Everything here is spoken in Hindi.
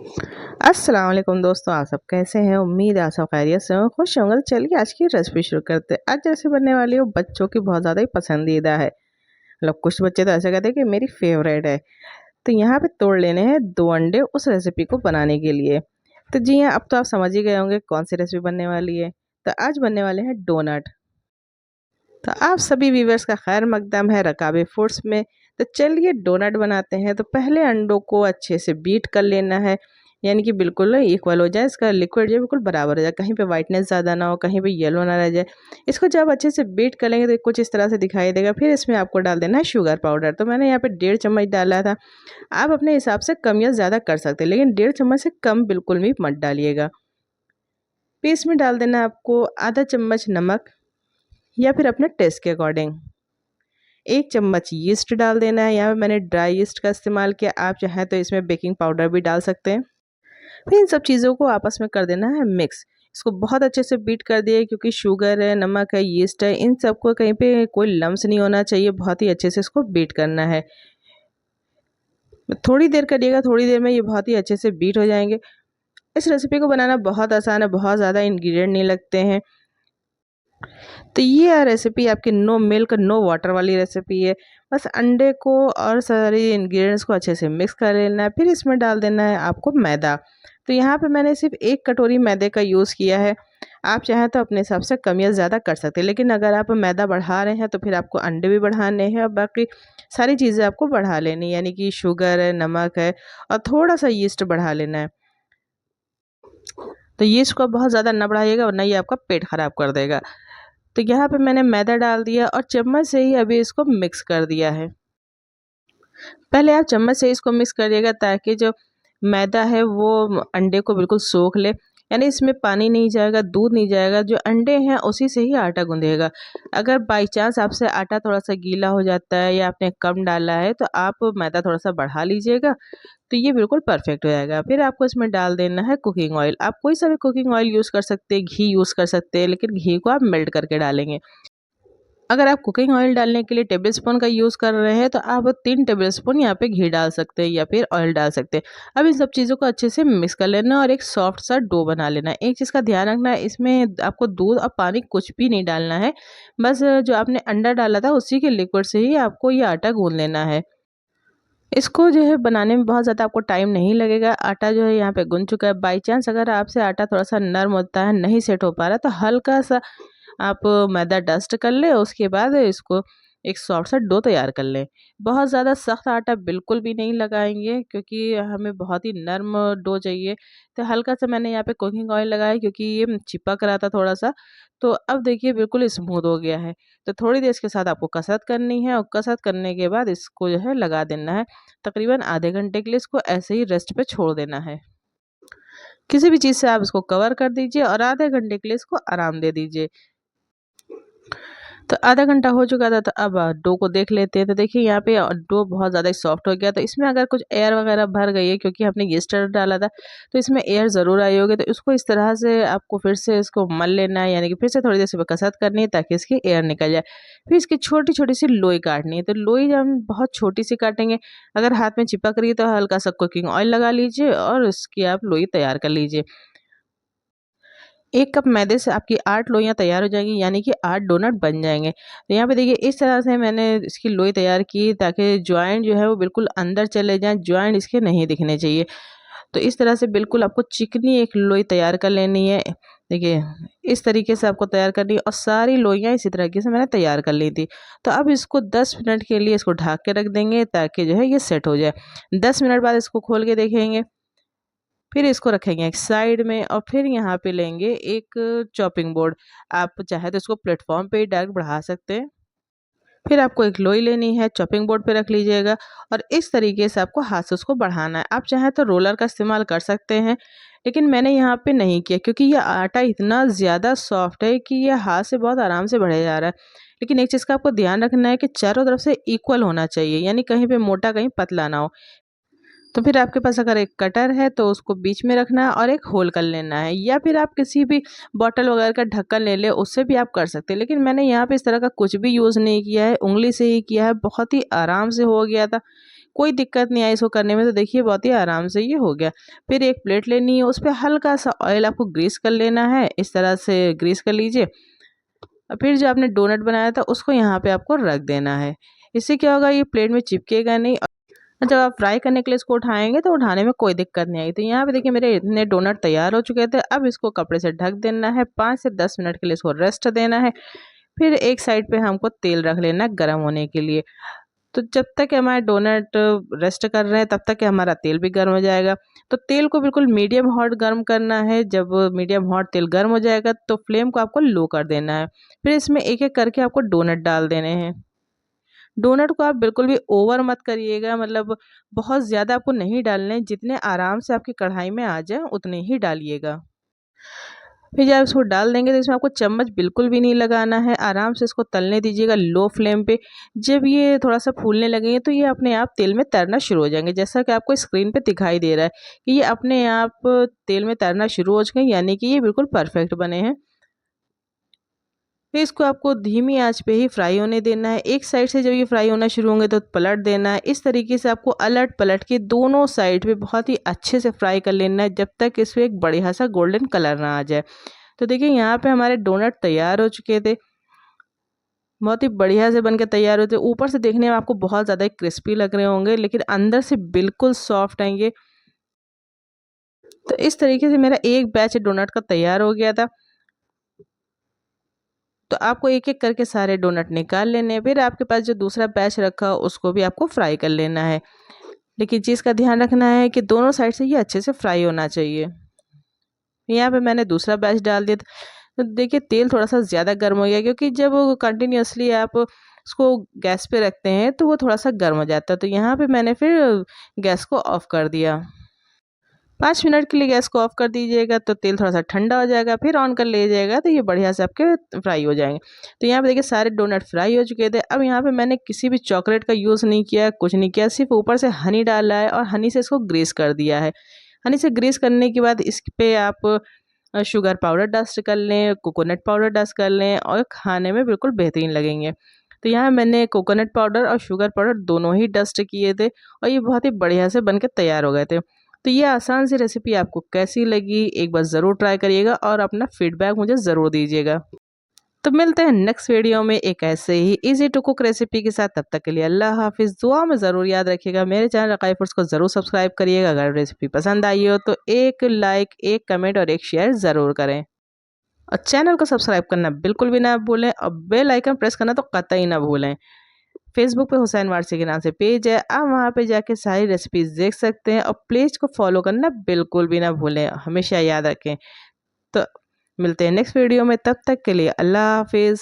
अस्सलाम वालेकुम दोस्तों, आप सब कैसे हैं? उम्मीद है आप सब खैरियत से हो, खुश होंगे। तो चलिए आज की रेसिपी शुरू करते हैं। आज रेसिपी बनने वाली है वो बच्चों की बहुत ज़्यादा ही पसंदीदा है। मतलब कुछ बच्चे तो ऐसे कहते हैं कि मेरी फेवरेट है। तो यहाँ पे तोड़ लेने हैं 2 अंडे उस रेसिपी को बनाने के लिए। तो जी हाँ, अब तो आप समझ ही गए होंगे कौन सी रेसिपी बनने वाली है। तो आज बनने वाले हैं डोनट। तो आप सभी व्यूअर्स का खैर मकदम है रकाबे फूड्स में। तो चलिए डोनट बनाते हैं। तो पहले अंडों को अच्छे से बीट कर लेना है, यानी कि बिल्कुल इक्वल हो जाए, इसका लिक्विड जो है बिल्कुल बराबर हो जाए, कहीं पे वाइटनेस ज़्यादा ना हो, कहीं पे येलो ना रह जाए। इसको जब अच्छे से बीट कर लेंगे तो कुछ इस तरह से दिखाई देगा। फिर इसमें आपको डाल देना है शुगर पाउडर। तो मैंने यहाँ पे 1.5 चम्मच डाला था। आप अपने हिसाब से कम या ज़्यादा कर सकते हैं, लेकिन 1.5 चम्मच से कम बिल्कुल भी मत डालिएगा। फिर इसमें डाल देना है आपको आधा चम्मच नमक, या फिर अपने टेस्ट के अकॉर्डिंग। 1 चम्मच यीस्ट डाल देना है। यहाँ पे मैंने ड्राई यीस्ट का इस्तेमाल किया, आप चाहें तो इसमें बेकिंग पाउडर भी डाल सकते हैं। फिर इन सब चीज़ों को आपस में कर देना है मिक्स। इसको बहुत अच्छे से बीट कर दिए, क्योंकि शुगर है, नमक है, यीस्ट है, इन सबको कहीं पे कोई लम्स नहीं होना चाहिए। बहुत ही अच्छे से इसको बीट करना है। थोड़ी देर करिएगा, थोड़ी देर में ये बहुत ही अच्छे से बीट हो जाएंगे। इस रेसिपी को बनाना बहुत आसान है, बहुत ज़्यादा इंग्रेडिएंट नहीं लगते हैं। तो ये रेसिपी आपकी नो मिल्क नो वाटर वाली रेसिपी है। बस अंडे को और सारी इंग्रेडिएंट्स को अच्छे से मिक्स कर लेना है। फिर इसमें डाल देना है आपको मैदा। तो यहाँ पे मैंने सिर्फ 1 कटोरी मैदे का यूज़ किया है। आप चाहें तो अपने हिसाब से कम या ज़्यादा कर सकते हैं, लेकिन अगर आप मैदा बढ़ा रहे हैं तो फिर आपको अंडे भी बढ़ाने हैं और बाकी सारी चीज़ें आपको बढ़ा लेनी, यानी कि शुगर है, नमक है, और थोड़ा सा यीस्ट बढ़ा लेना है। तो यीस्ट को बहुत ज़्यादा ना बढ़ाइएगा, वरना ये आपका पेट खराब कर देगा। तो यहाँ पे मैंने मैदा डाल दिया और चम्मच से ही अभी इसको मिक्स कर दिया है। पहले आप चम्मच से इसको मिक्स करिएगा, ताकि जो मैदा है वो अंडे को बिल्कुल सोख ले, यानी इसमें पानी नहीं जाएगा, दूध नहीं जाएगा, जो अंडे हैं उसी से ही आटा गूंदेगा। अगर बाई चांस आपसे आटा थोड़ा सा गीला हो जाता है या आपने कम डाला है, तो आप मैदा थोड़ा सा बढ़ा लीजिएगा, तो ये बिल्कुल परफेक्ट हो जाएगा। फिर आपको इसमें डाल देना है कुकिंग ऑयल। आप कोई सा भी कुकिंग ऑयल यूज़ कर सकते हैं, घी यूज़ कर सकते हैं, लेकिन घी को आप मेल्ट करके डालेंगे। अगर आप कुकिंग ऑयल डालने के लिए टेबलस्पून का यूज़ कर रहे हैं, तो आप 3 टेबलस्पून यहाँ पे घी डाल सकते हैं या फिर ऑयल डाल सकते हैं। अब इन सब चीज़ों को अच्छे से मिक्स कर लेना और एक सॉफ्ट सा डो बना लेना है। एक चीज़ का ध्यान रखना है, इसमें आपको दूध और पानी कुछ भी नहीं डालना है। बस जो आपने अंडा डाला था उसी के लिक्विड से ही आपको ये आटा गूँध लेना है। इसको जो है बनाने में बहुत ज़्यादा आपको टाइम नहीं लगेगा। आटा जो है यहाँ पे गुंद चुका है। बाई चांस अगर आपसे आटा थोड़ा-सा नर्म होता है, नहीं सेट हो पा रहा, तो हल्का-सा आप मैदा डस्ट कर लें, उसके बाद इसको एक सॉफ्ट सा डो तैयार कर लें। बहुत ज़्यादा सख्त आटा बिल्कुल भी नहीं लगाएँगे, क्योंकि हमें बहुत ही नर्म डो चाहिए। तो हल्का-सा मैंने यहाँ पे कुकिंग ऑयल लगाया, क्योंकि ये चिपक रहा था थोड़ा-सा। तो अब देखिए बिल्कुल स्मूथ हो गया है। तो थोड़ी देर इसके साथ आपको कसरत करनी है, और कसरत करने के बाद इसको जो है लगा देना है। तकरीबन आधे घंटे के लिए इसको ऐसे ही रेस्ट पे छोड़ देना है। किसी भी चीज़ से आप इसको कवर कर दीजिए और आधे घंटे के लिए इसको आराम दे दीजिए। तो आधा घंटा हो चुका था, तो अब डो को देख लेते हैं। तो देखिए यहाँ पे डो बहुत ज़्यादा सॉफ्ट हो गया। तो इसमें अगर कुछ एयर वगैरह भर गई है, क्योंकि हमने यीस्ट डाला था, तो इसमें एयर ज़रूर आई होगी। तो इसको इस तरह से आपको फिर से इसको मल लेना है, यानी कि फिर से थोड़ी देर से कसरत करनी है, ताकि इसकी एयर निकल जाए। फिर इसकी छोटी-छोटी सी लोई काटनी है। तो लोई जब हम बहुत छोटी सी काटेंगे, अगर हाथ में चिपक रही है, तो हल्का सा कुकिंग ऑयल लगा लीजिए और उसकी आप लोई तैयार कर लीजिए। 1 कप मैदे से आपकी 8 लोइयाँ तैयार हो जाएँगी, यानी कि 8 डोनट बन जाएँगे। तो यहाँ पे देखिए इस तरह से मैंने इसकी लोई तैयार की, ताकि जॉइंट जो है वो बिल्कुल अंदर चले जाएँ, जॉइंट इसके नहीं दिखने चाहिए। तो इस तरह से बिल्कुल आपको चिकनी एक लोई तैयार कर लेनी है। देखिए इस तरीके से आपको तैयार करनी है, और सारी लोइयाँ इसी तरीके से मैंने तैयार कर ली थी। तो अब इसको 10 मिनट के लिए इसको ढक के रख देंगे, ताकि जो है ये सेट हो जाए। 10 मिनट बाद इसको खोल के देखेंगे। फिर इसको रखेंगे एक साइड में, और फिर यहाँ पे लेंगे एक चॉपिंग बोर्ड। आप चाहे तो इसको प्लेटफॉर्म पे ही डायरेक्ट बढ़ा सकते हैं। फिर आपको एक लोई लेनी है, चॉपिंग बोर्ड पे रख लीजिएगा, और इस तरीके से आपको हाथ से उसको बढ़ाना है। आप चाहे तो रोलर का इस्तेमाल कर सकते हैं, लेकिन मैंने यहाँ पे नहीं किया, क्योंकि ये आटा इतना ज़्यादा सॉफ्ट है कि ये हाथ से बहुत आराम से बढ़े जा रहा है। लेकिन एक चीज़ का आपको ध्यान रखना है कि चारों तरफ से इक्वल होना चाहिए, यानी कहीं पे मोटा कहीं पतला ना हो। तो फिर आपके पास अगर एक कटर है, तो उसको बीच में रखना है और एक होल कर लेना है, या फिर आप किसी भी बॉटल वगैरह का ढक्कन ले लें, उससे भी आप कर सकते हैं। लेकिन मैंने यहाँ पे इस तरह का कुछ भी यूज़ नहीं किया है, उंगली से ही किया है, बहुत ही आराम से हो गया था। कोई दिक्कत नहीं आई इसको करने में। तो देखिए बहुत ही आराम से ये हो गया। फिर एक प्लेट लेनी है, उस पर हल्का सा ऑयल आपको ग्रीस कर लेना है, इस तरह से ग्रीस कर लीजिए। और फिर जो आपने डोनट बनाया था उसको यहाँ पे आपको रख देना है। इससे क्या होगा, ये प्लेट में चिपकेगा नहीं। और जब आप फ्राई करने के लिए इसको उठाएंगे तो उठाने में कोई दिक्कत नहीं आई। तो यहाँ पे देखिए मेरे इतने डोनट तैयार हो चुके थे। अब इसको कपड़े से ढक देना है, 5 से 10 मिनट के लिए इसको रेस्ट देना है। फिर एक साइड पे हमको तेल रख लेना है गर्म होने के लिए। तो जब तक हमारे डोनट रेस्ट कर रहे हैं तब तक हमारा तेल भी गर्म हो जाएगा। तो तेल को बिल्कुल मीडियम हॉट गर्म करना है। जब मीडियम हॉट तेल गर्म हो जाएगा तो फ्लेम को आपको लो कर देना है। फिर इसमें एक एक करके आपको डोनट डाल देने हैं। डोनट को आप बिल्कुल भी ओवर मत करिएगा, मतलब बहुत ज़्यादा आपको नहीं डालने, जितने आराम से आपकी कढ़ाई में आ जाए उतने ही डालिएगा। फिर जब इसको डाल देंगे तो इसमें आपको चम्मच बिल्कुल भी नहीं लगाना है, आराम से इसको तलने दीजिएगा लो फ्लेम पे। जब ये थोड़ा सा फूलने लगेंगे तो ये अपने आप तेल में तैरना शुरू हो जाएंगे, जैसा कि आपको स्क्रीन पे दिखाई दे रहा है कि ये अपने आप तेल में तैरना शुरू हो गए, यानी कि ये बिल्कुल परफेक्ट बने हैं। फिर इसको आपको धीमी आंच पे ही फ्राई होने देना है। एक साइड से जब ये फ्राई होना शुरू होंगे तो पलट देना है। इस तरीके से आपको अलट पलट के दोनों साइड पे बहुत ही अच्छे से फ्राई कर लेना है, जब तक इसमें एक बढ़िया सा गोल्डन कलर ना आ जाए। तो देखिए यहाँ पे हमारे डोनट तैयार हो चुके थे, बहुत ही बढ़िया से बनके तैयार होते। ऊपर से देखने में आपको बहुत ज़्यादा क्रिस्पी लग रहे होंगे, लेकिन अंदर से बिल्कुल सॉफ्ट आएंगे। तो इस तरीके से मेरा एक बैच डोनट का तैयार हो गया था। तो आपको एक एक करके सारे डोनट निकाल लेने हैं। फिर आपके पास जो दूसरा बैच रखा हो उसको भी आपको फ्राई कर लेना है, लेकिन चीज़ का ध्यान रखना है कि दोनों साइड से ये अच्छे से फ्राई होना चाहिए। यहाँ पे मैंने दूसरा बैच डाल दिया था। तो देखिए तेल थोड़ा सा ज़्यादा गर्म हो गया, क्योंकि जब कंटिन्यूसली आप उसको गैस पे रखते हैं तो वो थोड़ा सा गर्म हो जाता है। तो यहाँ पे मैंने फिर गैस को ऑफ कर दिया। 5 मिनट के लिए गैस को ऑफ कर दीजिएगा तो तेल थोड़ा सा ठंडा हो जाएगा, फिर ऑन कर लीजिएगा तो ये बढ़िया से आपके फ्राई हो जाएंगे। तो यहाँ पे देखिए सारे डोनट फ्राई हो चुके थे। अब यहाँ पे मैंने किसी भी चॉकलेट का यूज़ नहीं किया, कुछ नहीं किया, सिर्फ ऊपर से हनी डाला है और हनी से इसको ग्रीस कर दिया है। हनी से ग्रीस करने के बाद इस पे आप शुगर पाउडर डस्ट कर लें, कोकोनट पाउडर डस्ट कर लें और खाने में बिल्कुल बेहतरीन लगेंगे। तो यहाँ मैंने कोकोनट पाउडर और शुगर पाउडर दोनों ही डस्ट किए थे और ये बहुत ही बढ़िया से बनके तैयार हो गए थे। तो ये आसान सी रेसिपी आपको कैसी लगी, एक बार ज़रूर ट्राई करिएगा और अपना फीडबैक मुझे ज़रूर दीजिएगा। तो मिलते हैं नेक्स्ट वीडियो में एक ऐसे ही इजी टू कुक रेसिपी के साथ। तब तक के लिए अल्लाह हाफिज़। दुआ में ज़रूर याद रखिएगा, मेरे चैनल अकाई फूड्स को ज़रूर सब्सक्राइब करिएगा। अगर रेसिपी पसंद आई हो तो एक लाइक, एक कमेंट और एक शेयर ज़रूर करें। और चैनल को सब्सक्राइब करना बिल्कुल भी ना भूलें और बेल आइकन प्रेस करना तो कतई ना भूलें। फेसबुक पे हुसैन वारसी के नाम से पेज है, आप वहाँ पे जाके सारी रेसिपीज़ देख सकते हैं और पेज को फॉलो करना बिल्कुल भी ना भूलें, हमेशा याद रखें। तो मिलते हैं नेक्स्ट वीडियो में, तब तक के लिए अल्लाह हाफिज़।